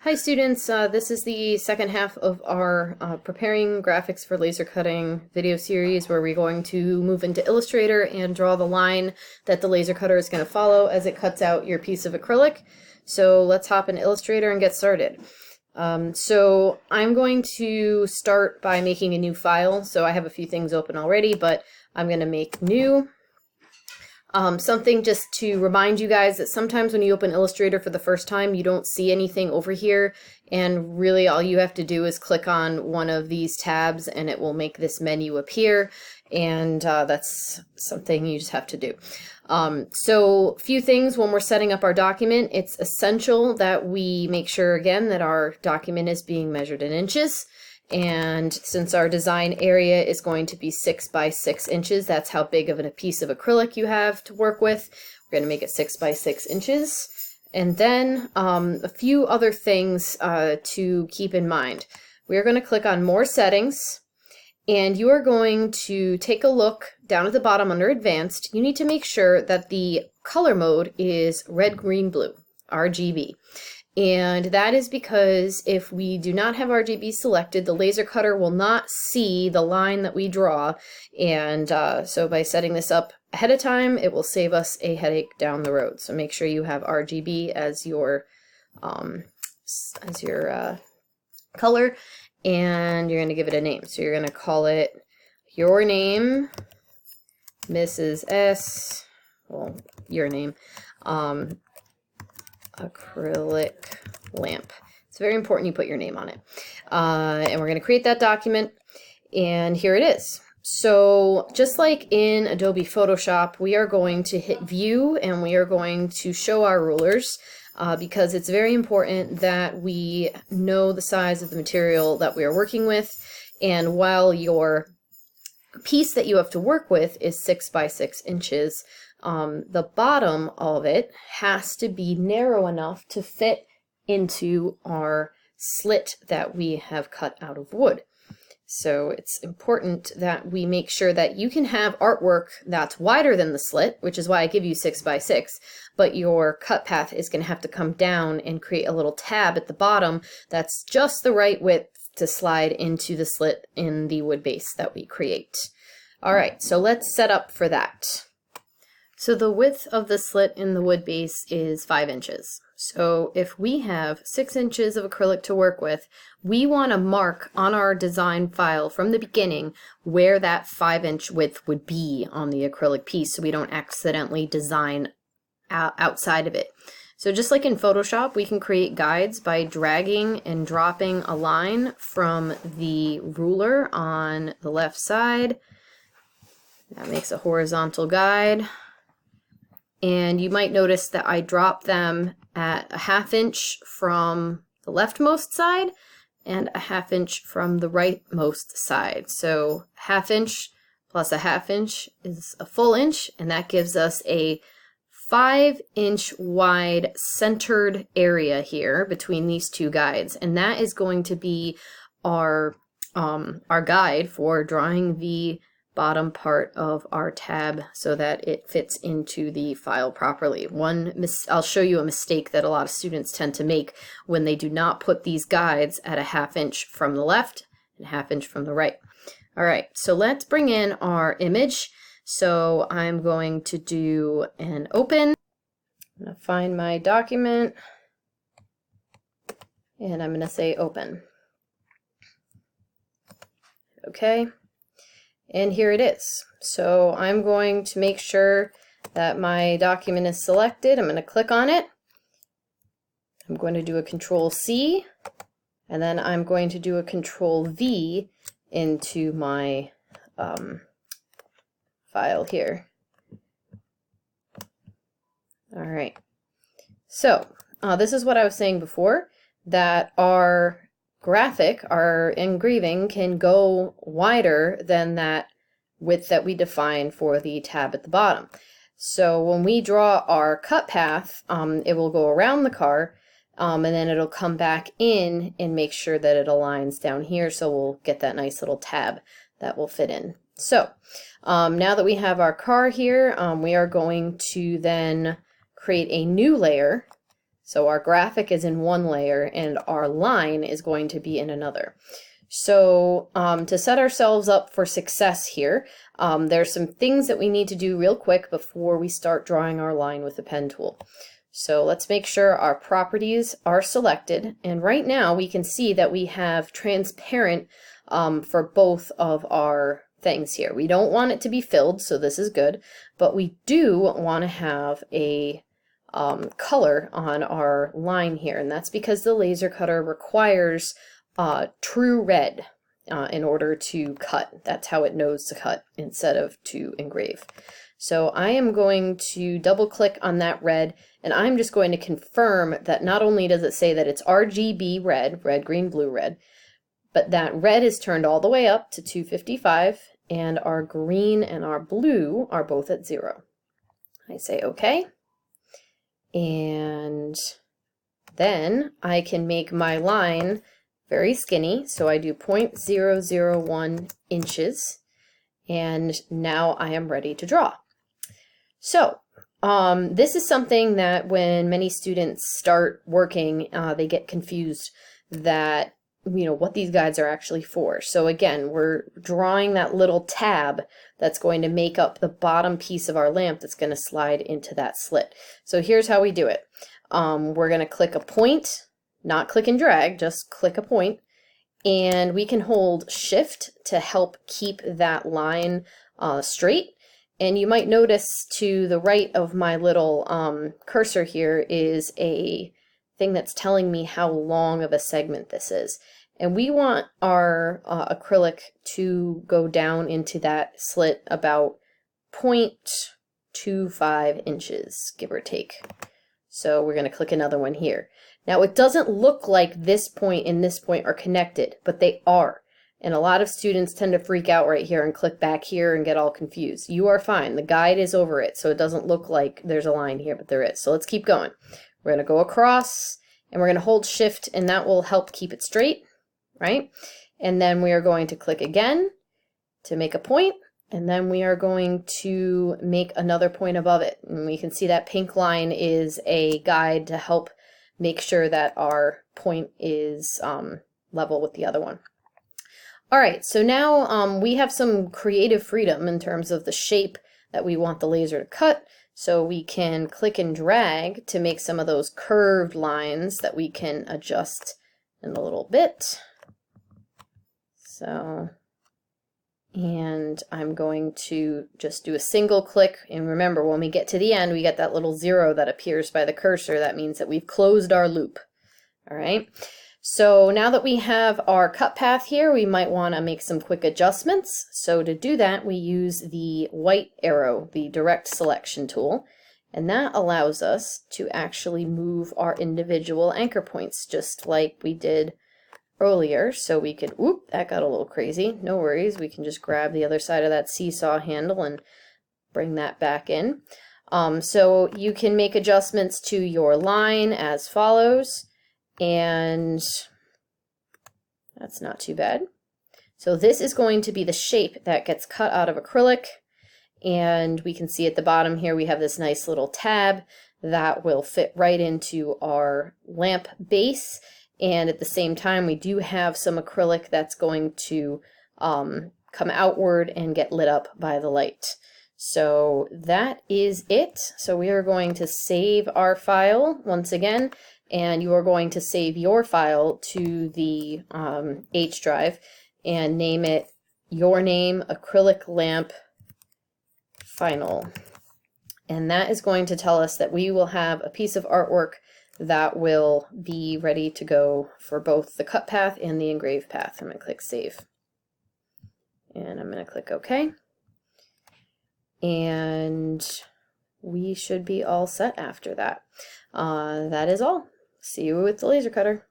Hi students, this is the second half of our preparing graphics for laser cutting video series where we're going to move into Illustrator and draw the line that the laser cutter is going to follow as it cuts out your piece of acrylic. So let's hop into Illustrator and get started. So I'm going to start by making a new file. So I have a few things open already, but I'm going to make new. Something just to remind you guys that sometimes when you open Illustrator for the first time, you don't see anything over here, and really all you have to do is click on one of these tabs and it will make this menu appear, and that's something you just have to do. So a few things when we're setting up our document. It's essential that we make sure again that our document is being measured in inches. And since our design area is going to be 6 by 6 inches, that's how big of a piece of acrylic you have to work with. We're going to make it 6 by 6 inches. And then a few other things to keep in mind. We're going to click on More Settings, and you are going to take a look down at the bottom under Advanced. You need to make sure that the color mode is red, green, blue, RGB. And that is because if we do not have RGB selected, the laser cutter will not see the line that we draw. And so by setting this up ahead of time, it will save us a headache down the road. So make sure you have RGB as your color, and you're going to give it a name. So you're going to call it your name, Mrs. S, well, your name, acrylic lamp. It's very important you put your name on it. And we're going to create that document, and here it is. So just like in Adobe Photoshop, we are going to hit View and we are going to show our rulers because it's very important that we know the size of the material that we are working with. And while your piece that you have to work with is 6 by 6 inches, the bottom of it has to be narrow enough to fit into our slit that we have cut out of wood. So it's important that we make sure that you can have artwork that's wider than the slit, which is why I give you 6 by 6, but your cut path is going to have to come down and create a little tab at the bottom that's just the right width to slide into the slit in the wood base that we create. All right, so let's set up for that. So the width of the slit in the wood base is 5 inches. So if we have 6 inches of acrylic to work with, we want to mark on our design file from the beginning where that 5-inch width would be on the acrylic piece so we don't accidentally design outside of it. So just like in Photoshop, we can create guides by dragging and dropping a line from the ruler on the left side. That makes a horizontal guide. And you might notice that I drop them at a 1/2 inch from the leftmost side and a 1/2 inch from the rightmost side. So 1/2 inch plus a 1/2 inch is a full inch, and that gives us a 5-inch wide centered area here between these two guides. And that is going to be our guide for drawing the bottom part of our tab so that it fits into the file properly. I'll show you a mistake that a lot of students tend to make when they do not put these guides at a 1/2 inch from the left and 1/2 inch from the right. All right, so let's bring in our image. So I'm going to do an open. I'm going to find my document and I'm going to say open. Okay. And here it is. So I'm going to make sure that my document is selected. I'm going to click on it. I'm going to do a Control-C, and then I'm going to do a Control-V into my file here. All right. So this is what I was saying before, that our graphic, our engraving, can go wider than that width that we define for the tab at the bottom. So when we draw our cut path, it will go around the car, and then it'll come back in and make sure that it aligns down here, so we'll get that nice little tab that will fit in. So now that we have our car here, we are going to then create a new layer. So our graphic is in one layer and our line is going to be in another. So to set ourselves up for success here, there's some things that we need to do real quick before we start drawing our line with the pen tool. So let's make sure our properties are selected. And right now we can see that we have transparent for both of our things here. We don't want it to be filled, so this is good, but we do want to have a color on our line here, and that's because the laser cutter requires true red in order to cut. That's how it knows to cut instead of to engrave. So I am going to double click on that red, and I'm just going to confirm that not only does it say that it's RGB red, red, green, blue, red, but that red is turned all the way up to 255, and our green and our blue are both at 0. I say OK, and then I can make my line very skinny, so I do 0.001 inches, and now I am ready to draw. So this is something that when many students start working, they get confused that, you know, what these guides are actually for. So again, we're drawing that little tab that's going to make up the bottom piece of our lamp that's going to slide into that slit. So here's how we do it. We're going to click a point, not click and drag, just click a point, and we can hold Shift to help keep that line straight. And you might notice to the right of my little cursor here is a thing that's telling me how long of a segment this is. And we want our acrylic to go down into that slit about 0.25 inches, give or take. So we're going to click another one here. Now it doesn't look like this point and this point are connected, but they are. And a lot of students tend to freak out right here and click back here and get all confused. You are fine. The guide is over it, so it doesn't look like there's a line here, but there is. So let's keep going. We're going to go across, and we're going to hold Shift, and that will help keep it straight, right? And then we are going to click again to make a point, and then we are going to make another point above it. And we can see that pink line is a guide to help make sure that our point is level with the other one. All right, so now we have some creative freedom in terms of the shape that we want the laser to cut. So we can click and drag to make some of those curved lines that we can adjust in a little bit. So, and I'm going to just do a single click. And remember, when we get to the end, we get that little 0 that appears by the cursor. That means that we've closed our loop. All right. So now that we have our cut path here, we might want to make some quick adjustments. So to do that, we use the white arrow, the direct selection tool, and that allows us to actually move our individual anchor points just like we did earlier. So we could, whoop, that got a little crazy. No worries, we can just grab the other side of that seesaw handle and bring that back in. So you can make adjustments to your line as follows. And that's not too bad. So this is going to be the shape that gets cut out of acrylic, and we can see at the bottom here we have this nice little tab that will fit right into our lamp base, and at the same time we do have some acrylic that's going to come outward and get lit up by the light. So that is it. So we are going to save our file once again, and you are going to save your file to the H drive and name it your name acrylic lamp final. And that is going to tell us that we will have a piece of artwork that will be ready to go for both the cut path and the engrave path. I'm going to click save. And I'm going to click OK. And we should be all set after that. That is all. See you with the laser cutter.